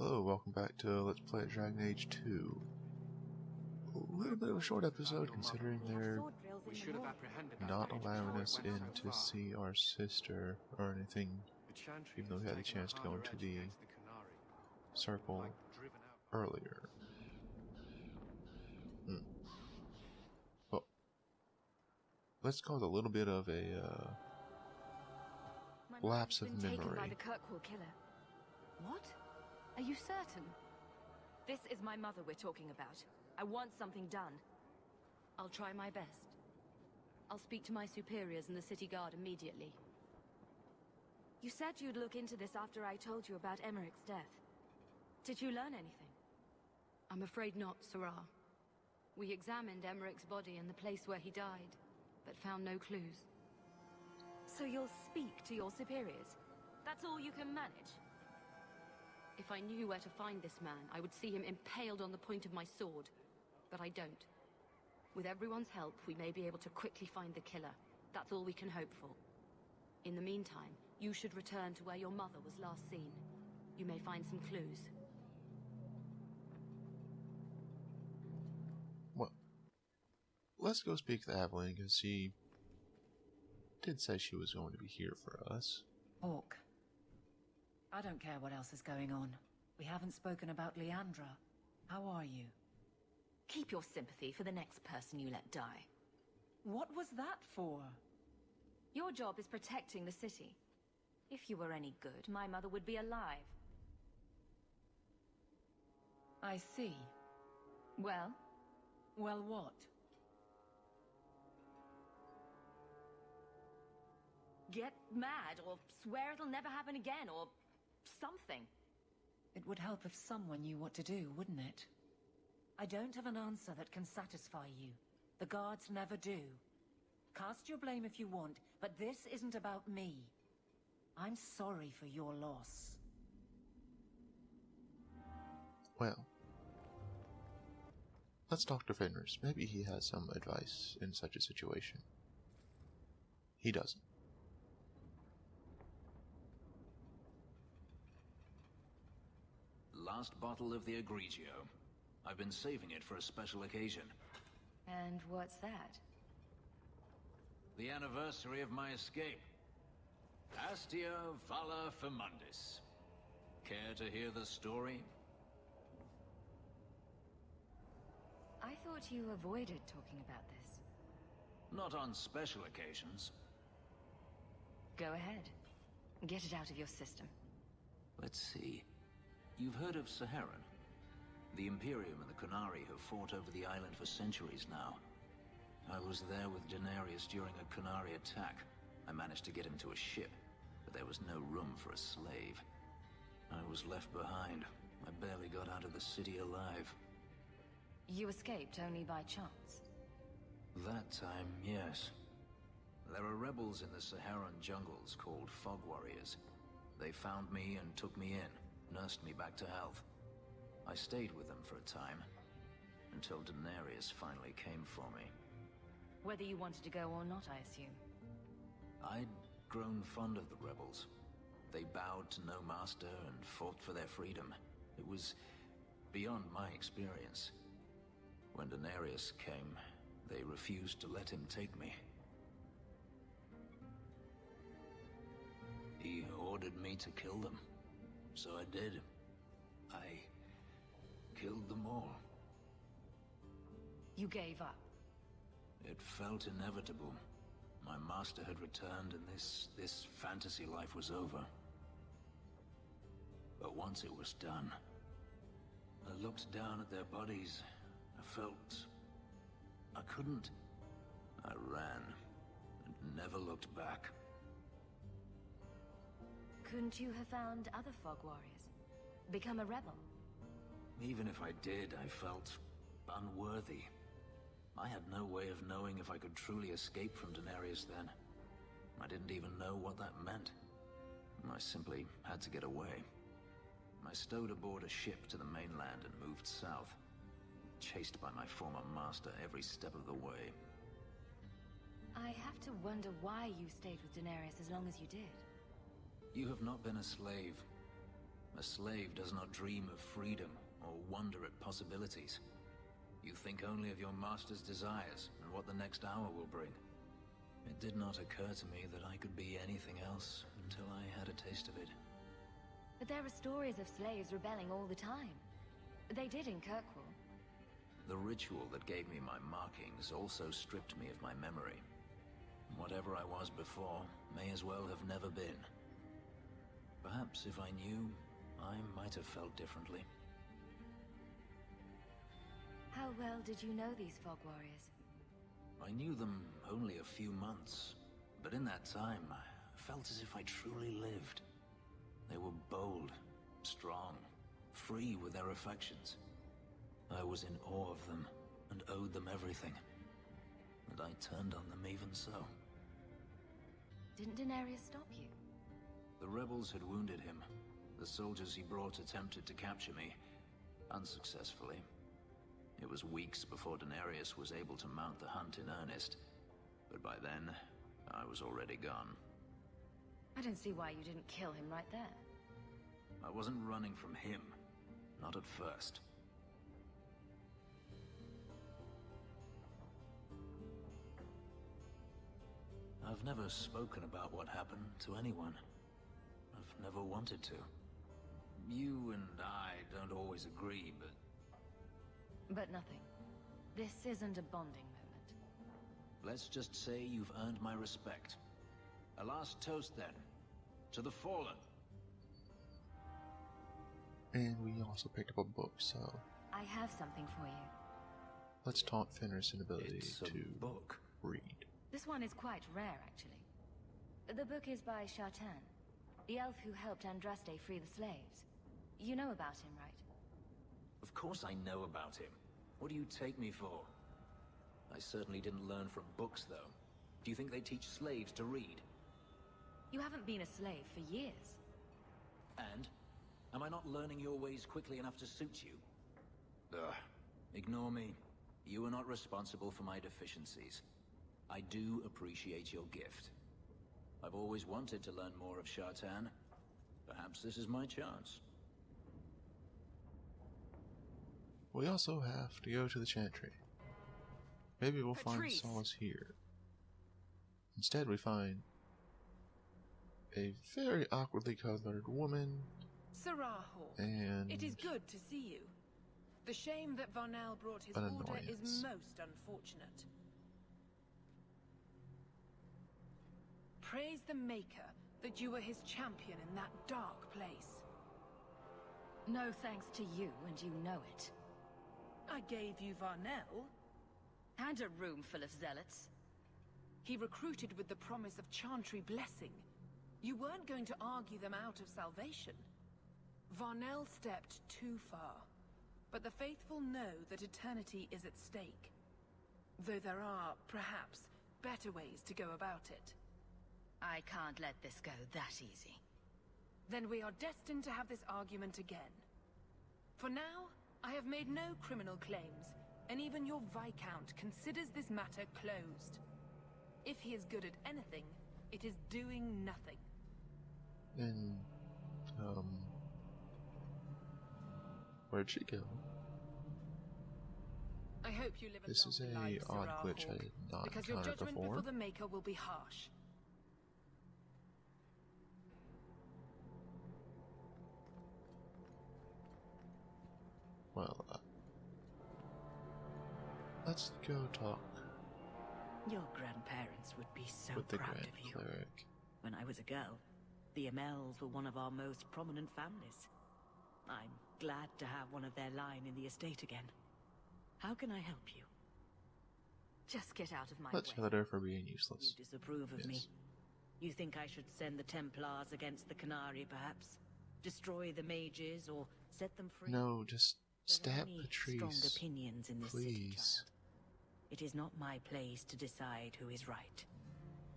Hello, welcome back to Let's Play Dragon Age 2. A little bit of a short episode considering they're not allowing us in to see our sister or anything, even though we had the chance to go into the circle earlier. Well, let's call it a little bit of a lapse of memory. Taken by the Kirkwall killer. What? Are you certain? This is my mother we're talking about. I want something done. I'll try my best. I'll speak to my superiors in the city guard immediately. You said you'd look into this after I told you about Emmerich's death. Did you learn anything? I'm afraid not, Sarah. We examined Emmerich's body and the place where he died, but found no clues. So you'll speak to your superiors? That's all you can manage? If I knew where to find this man, I would see him impaled on the point of my sword. But I don't. With everyone's help, we may be able to quickly find the killer. That's all we can hope for. In the meantime, you should return to where your mother was last seen. You may find some clues. Well, let's go speak to Aveline, because she did say she was going to be here for us. Hawke. I don't care what else is going on. We haven't spoken about Leandra. How are you? Keep your sympathy for the next person you let die. What was that for? Your job is protecting the city. If you were any good, my mother would be alive. I see. Well? Well, what? Get mad, or swear it'll never happen again, or something. It would help if someone knew what to do, wouldn't it? I don't have an answer that can satisfy you. The guards never do. Cast your blame if you want, but this isn't about me. I'm sorry for your loss. Well, let's talk to Fenris. Maybe he has some advice in such a situation. He doesn't. Last bottle of the Egregio. I've been saving it for a special occasion. And what's that? The anniversary of my escape. Astia Vala Firmundis. Care to hear the story? I thought you avoided talking about this. Not on special occasions. Go ahead. Get it out of your system. Let's see. You've heard of Saharan? The Imperium and the Qunari have fought over the island for centuries now. I was there with Daenerys during a Qunari attack. I managed to get him to a ship, but there was no room for a slave. I was left behind. I barely got out of the city alive. You escaped only by chance? That time, yes. There are rebels in the Saharan jungles called Fog Warriors. They found me and took me in, nursed me back to health. I stayed with them for a time, until Daenerys finally came for me. Whether you wanted to go or not, I assume. I'd grown fond of the rebels. They bowed to no master and fought for their freedom. It was beyond my experience. When Daenerys came, they refused to let him take me. He ordered me to kill them, so I did. I killed them all. You gave up? It felt inevitable. My master had returned and this fantasy life was over. But once it was done, I looked down at their bodies. I felt I couldn't. I ran and never looked back. Couldn't you have found other Fog Warriors? Become a rebel? Even if I did, I felt unworthy. I had no way of knowing if I could truly escape from Daenerys then. I didn't even know what that meant. I simply had to get away. I stowed aboard a ship to the mainland and moved south, chased by my former master every step of the way. I have to wonder why you stayed with Daenerys as long as you did. You have not been a slave. A slave does not dream of freedom or wonder at possibilities. You think only of your master's desires and what the next hour will bring. It did not occur to me that I could be anything else until I had a taste of it. But there are stories of slaves rebelling all the time. They did in Kirkwall. The ritual that gave me my markings also stripped me of my memory. Whatever I was before may as well have never been. Perhaps if I knew, I might have felt differently. How well did you know these Fog Warriors? I knew them only a few months, but in that time, I felt as if I truly lived. They were bold, strong, free with their affections. I was in awe of them, and owed them everything. And I turned on them even so. Didn't Daenerys stop you? The rebels had wounded him. The soldiers he brought attempted to capture me, unsuccessfully. It was weeks before Daenerys was able to mount the hunt in earnest, but by then, I was already gone. I don't see why you didn't kill him right there. I wasn't running from him, not at first. I've never spoken about what happened to anyone. I've never wanted to. You and I don't always agree, but... But nothing. This isn't a bonding moment. Let's just say you've earned my respect. A last toast, then. To the fallen. And we also picked up a book, so... I have something for you. let's taunt Fenris' inability It's a to book. read. This one is quite rare, actually. The book is by Shartan, the elf who helped Andraste free the slaves. You know about him, right? Of course I know about him. What do you take me for? I certainly didn't learn from books, though. Do you think they teach slaves to read? You haven't been a slave for years. And? Am I not learning your ways quickly enough to suit you? Ugh. Ignore me. You are not responsible for my deficiencies. I do appreciate your gift. I've always wanted to learn more of Shartan. Perhaps this is my chance. We also have to go to the Chantry. Maybe we'll find Patrice. solace here. Instead, we find a very awkwardly colored woman Sarah Hawke, and it is good to see you. The shame that Varnell brought his An order annoyance. is most unfortunate. Praise the Maker that you were his champion in that dark place. No thanks to you, and you know it. I gave you Varnell. And a room full of zealots. He recruited with the promise of Chantry blessing. You weren't going to argue them out of salvation. Varnell stepped too far. But the faithful know that eternity is at stake. Though there are, perhaps, better ways to go about it. I can't let this go that easy. Then we are destined to have this argument again. For now, I have made no criminal claims, and even your Viscount considers this matter closed. If he is good at anything, it is doing nothing. and where'd she go? I hope you live a This is lonely a life, odd Sarah glitch I Hawke, did not because your encounter judgment before. before the Maker will be harsh. Well, let's go talk Your grandparents would be so with the proud Grand of you. Cleric. When I was a girl, the Amels were one of our most prominent families. I'm glad to have one of their line in the estate again. How can I help you? Just get out of my Let's way. yell at her for being You useless. disapprove of me. Yes. You think I should send the Templars against the Canary, perhaps? Destroy the mages, or set them free? No, just There are stab many Patrice. strong opinions in this city, Please. child. It is not my place to decide who is right.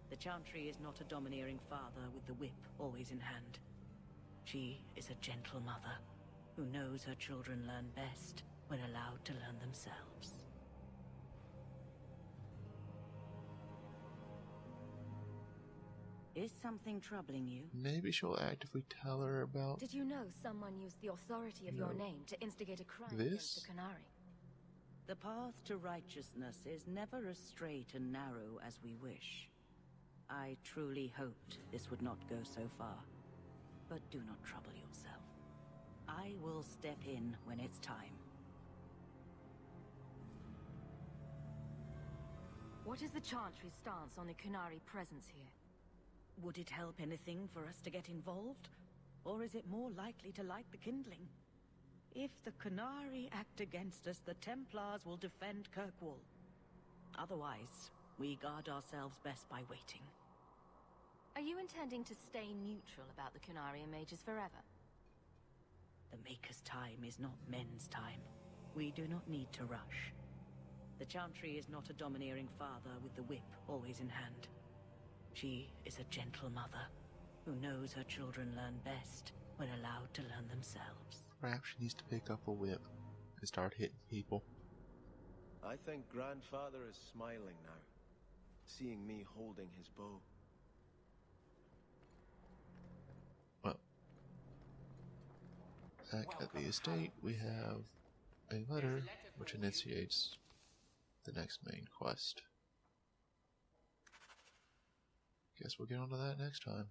The Chantry is not a domineering father with the whip always in hand. She is a gentle mother who knows her children learn best when allowed to learn themselves. Is something troubling you? Maybe she'll actively tell her about Did you know someone used the authority of your name to instigate a crime against the Qunari? The path to righteousness is never as straight and narrow as we wish. I truly hoped this would not go so far. But do not trouble yourself. I will step in when it's time. What is the Chantry's stance on the Qunari presence here? Would it help anything for us to get involved? Or is it more likely to light the kindling? If the Qunari act against us, the Templars will defend Kirkwall. Otherwise, we guard ourselves best by waiting. Are you intending to stay neutral about the Qunari and mages forever? The Maker's time is not men's time. We do not need to rush. The Chantry is not a domineering father with the whip always in hand. She is a gentle mother who knows her children learn best when allowed to learn themselves. perhaps she needs to pick up a whip and start hitting people. I think Grandfather is smiling now, seeing me holding his bow. Well, back at the estate, we have a letter which initiates the next main quest. Guess we'll get onto that next time.